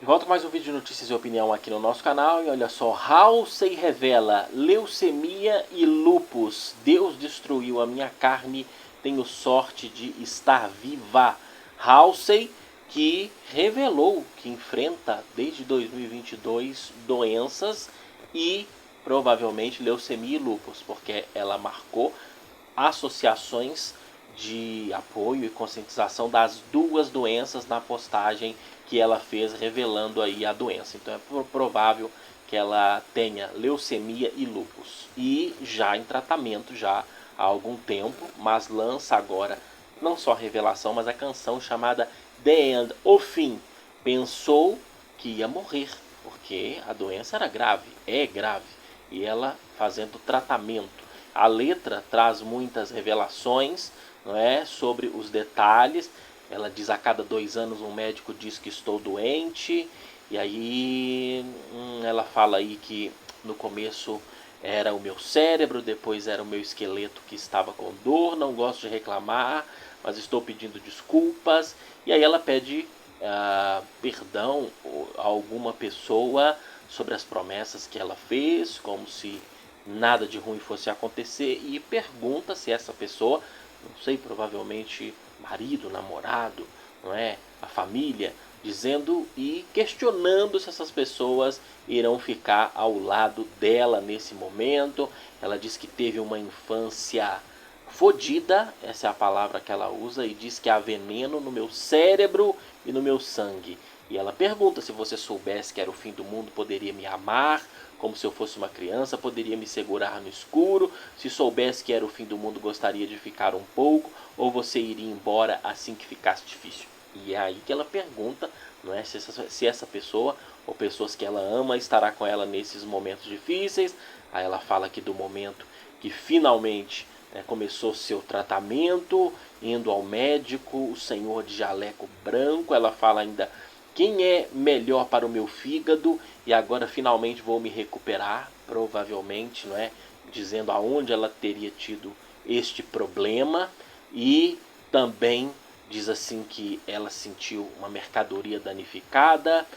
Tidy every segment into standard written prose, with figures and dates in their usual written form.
De volta com mais um vídeo de notícias e opinião aqui no nosso canal. E olha só, Halsey revela leucemia e lúpus. Deus destruiu a minha carne, tenho sorte de estar viva. Halsey, que revelou que enfrenta desde 2022 doenças e provavelmente leucemia e lúpus, porque ela marcou associações de apoio e conscientização das duas doenças na postagem que ela fez revelando aí a doença. Então é provável que ela tenha leucemia e lúpus e já em tratamento já há algum tempo, mas lança agora não só a revelação, mas a canção chamada The End, o fim. Pensou que ia morrer, porque a doença era grave, é grave, e ela fazendo tratamento. A letra traz muitas revelações, não é, sobre os detalhes. Ela diz: a cada 2 anos um médico diz que estou doente. E aí ela fala aí que no começo era o meu cérebro, depois era o meu esqueleto que estava com dor. Não gosto de reclamar, mas estou pedindo desculpas. E aí ela pede perdão a alguma pessoa sobre as promessas que ela fez, como se nada de ruim fosse acontecer, e pergunta se essa pessoa, não sei, provavelmente marido, namorado, não é, a família, dizendo e questionando se essas pessoas irão ficar ao lado dela nesse momento. Ela diz que teve uma infância fodida, essa é a palavra que ela usa, e diz que há veneno no meu cérebro e no meu sangue. E ela pergunta: se você soubesse que era o fim do mundo, poderia me amar como se eu fosse uma criança, poderia me segurar no escuro. Se soubesse que era o fim do mundo, gostaria de ficar um pouco, ou você iria embora assim que ficasse difícil? E é aí que ela pergunta, não é, se essa pessoa ou pessoas que ela ama estará com ela nesses momentos difíceis. Aí ela fala aqui do momento que finalmente começou seu tratamento, indo ao médico, o senhor de jaleco branco. Ela fala ainda: quem é melhor para o meu fígado, e agora finalmente vou me recuperar, provavelmente, não é? Dizendo aonde ela teria tido este problema. E também diz assim que ela sentiu uma mercadoria danificada,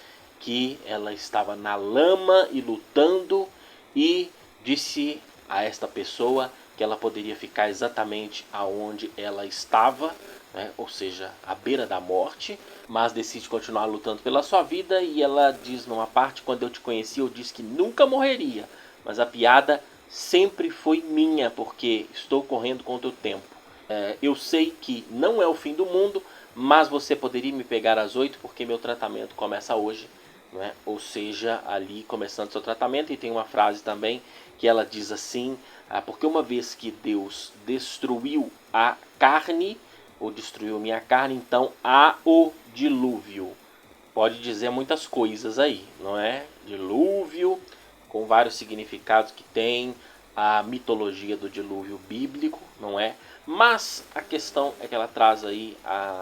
que ela estava na lama e lutando, e disse a esta pessoa que ela poderia ficar exatamente aonde ela estava, né? Ou seja, à beira da morte, mas decide continuar lutando pela sua vida. E ela diz numa parte: quando eu te conheci eu disse que nunca morreria, mas a piada sempre foi minha, porque estou correndo contra o tempo. Eu sei que não é o fim do mundo, mas você poderia me pegar às 8, porque meu tratamento começa hoje, não é? Ou seja, ali começando seu tratamento. E tem uma frase também que ela diz assim: porque uma vez que Deus destruiu a carne, ou destruiu minha carne, então há o dilúvio. Pode dizer muitas coisas aí, não é? Dilúvio, com vários significados que tem a mitologia do dilúvio bíblico, não é? Mas a questão é que ela traz aí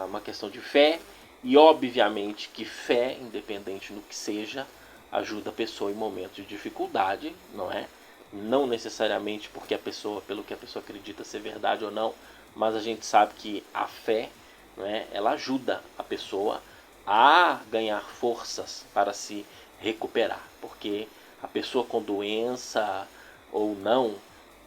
uma questão de fé, e obviamente que fé, independente do que seja, ajuda a pessoa em momentos de dificuldade, não é? Não necessariamente porque pelo que a pessoa acredita ser verdade ou não, mas a gente sabe que a fé, não é, ela ajuda a pessoa a ganhar forças para se recuperar, porque a pessoa com doença ou não,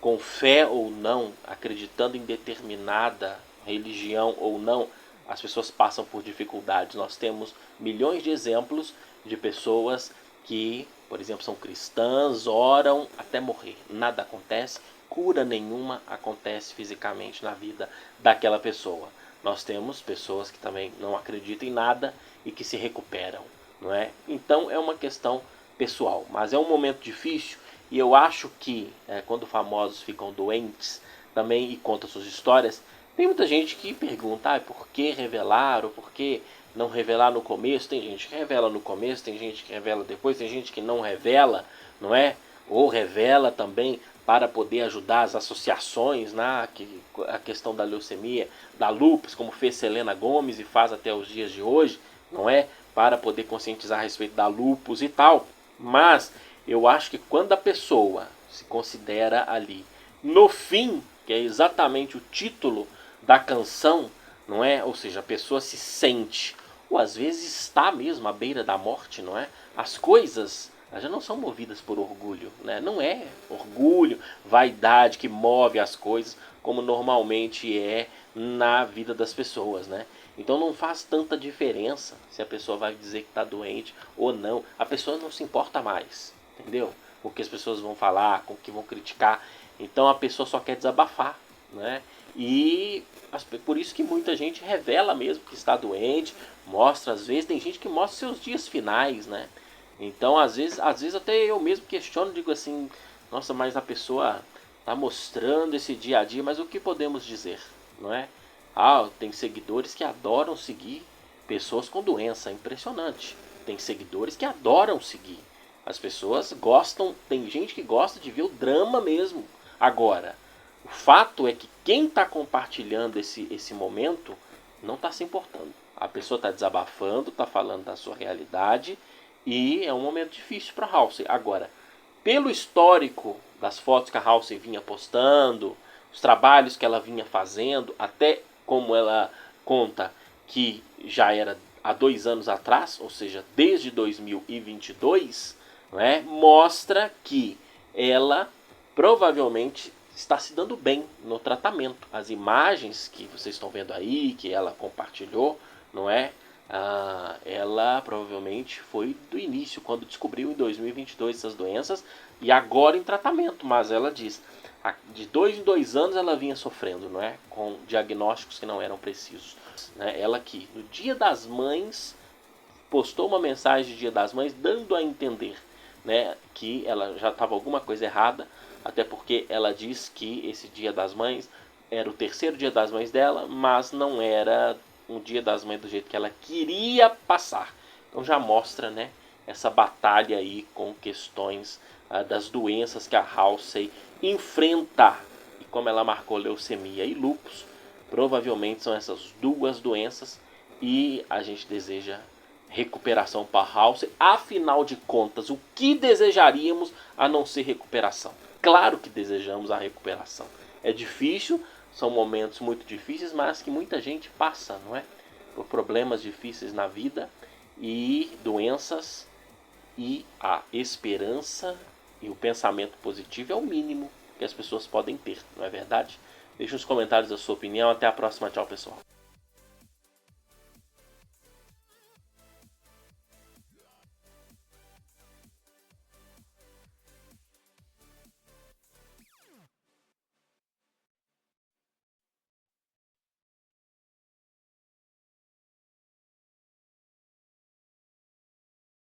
com fé ou não, acreditando em determinada religião ou não, as pessoas passam por dificuldades. Nós temos milhões de exemplos de pessoas que, por exemplo, são cristãs, oram até morrer, nada acontece, cura nenhuma acontece fisicamente na vida daquela pessoa. Nós temos pessoas que também não acreditam em nada e que se recuperam, não é? Então é uma questão pessoal, mas é um momento difícil. E eu acho que quando famosos ficam doentes também e contam suas histórias, tem muita gente que pergunta: por que revelar, ou por que não revelar no começo? Tem gente que revela no começo, tem gente que revela depois, tem gente que não revela, não é? Ou revela também para poder ajudar as associações, né? A questão da leucemia, da lúpus, como fez Selena Gomez e faz até os dias de hoje, não é? Para poder conscientizar a respeito da lúpus e tal. Mas eu acho que quando a pessoa se considera ali no fim, que é exatamente o título da canção, não é? Ou seja, a pessoa se sente ou às vezes está mesmo à beira da morte, não é? As coisas já não são movidas por orgulho, né? Não é orgulho, vaidade que move as coisas como normalmente é na vida das pessoas, né? Então não faz tanta diferença se a pessoa vai dizer que está doente ou não. A pessoa não se importa mais, entendeu? Com o que as pessoas vão falar, com o que vão criticar. Então a pessoa só quer desabafar, né? E por isso que muita gente revela mesmo que está doente, mostra, às vezes tem gente que mostra seus dias finais, né? Então às vezes até eu mesmo questiono, digo assim, nossa, mas a pessoa está mostrando esse dia a dia, mas o que podemos dizer, não é? Ah, tem seguidores que adoram seguir pessoas com doença, é impressionante. Tem seguidores que adoram seguir. As pessoas gostam, tem gente que gosta de ver o drama mesmo. Agora, o fato é que quem está compartilhando esse momento não está se importando. A pessoa está desabafando, está falando da sua realidade e é um momento difícil para a Halsey. Agora, pelo histórico das fotos que a Halsey vinha postando, os trabalhos que ela vinha fazendo, até como ela conta que já era há 2 anos atrás, ou seja, desde 2022, né, mostra que ela provavelmente está se dando bem no tratamento. As imagens que vocês estão vendo aí, que ela compartilhou, não é? Ela provavelmente foi do início, quando descobriu em 2022 essas doenças, e agora em tratamento, mas ela diz, de 2 em 2 anos ela vinha sofrendo, não é? Com diagnósticos que não eram precisos. Né? Ela que no Dia das Mães postou uma mensagem de Dia das Mães dando a entender, né, que ela já estava alguma coisa errada, até porque ela diz que esse Dia das Mães era o terceiro Dia das Mães dela, mas não era um Dia das Mães do jeito que ela queria passar. Então já mostra, né, essa batalha aí com questões das doenças que a Halsey enfrenta. E como ela marcou leucemia e lúpus, provavelmente são essas duas doenças e a gente deseja recuperação para Halsey. Afinal de contas, o que desejaríamos a não ser recuperação? Claro que desejamos a recuperação. É difícil, são momentos muito difíceis, mas que muita gente passa, não é? Por problemas difíceis na vida e doenças, e a esperança e o pensamento positivo é o mínimo que as pessoas podem ter, não é verdade? Deixe nos comentários a sua opinião. Até a próxima. Tchau, pessoal.